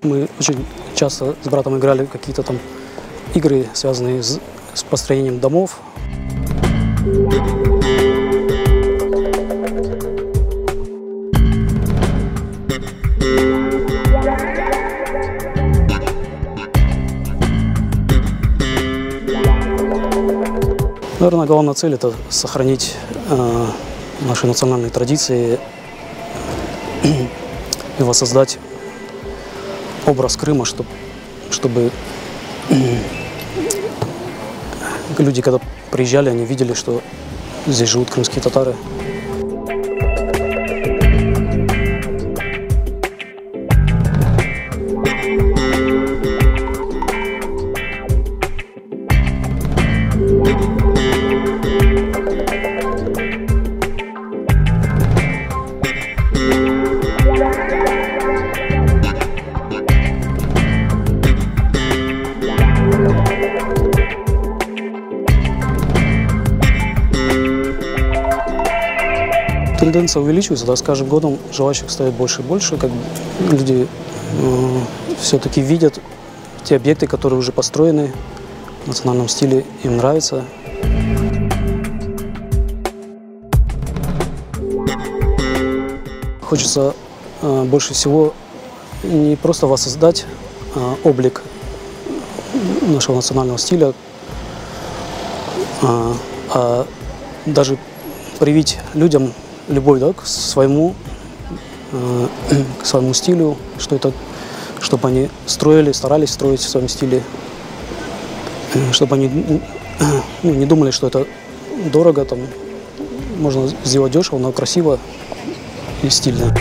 Мы очень часто с братом играли в какие-то там игры, связанные с построением домов. Наверное, главная цель – это сохранить наши национальные традиции и воссоздать образ Крыма, чтобы люди, когда приезжали, они видели, что здесь живут крымские татары. Тенденция увеличивается, да, с каждым годом желающих ставит больше и больше. Как люди все-таки видят те объекты, которые уже построены в национальном стиле, им нравится. Хочется больше всего не просто воссоздать облик нашего национального стиля, а даже привить людям любовь, да, к своему стилю, чтобы они старались строить в своем стиле, чтобы они не думали, что это дорого, там, можно сделать дешево, но красиво и стильно.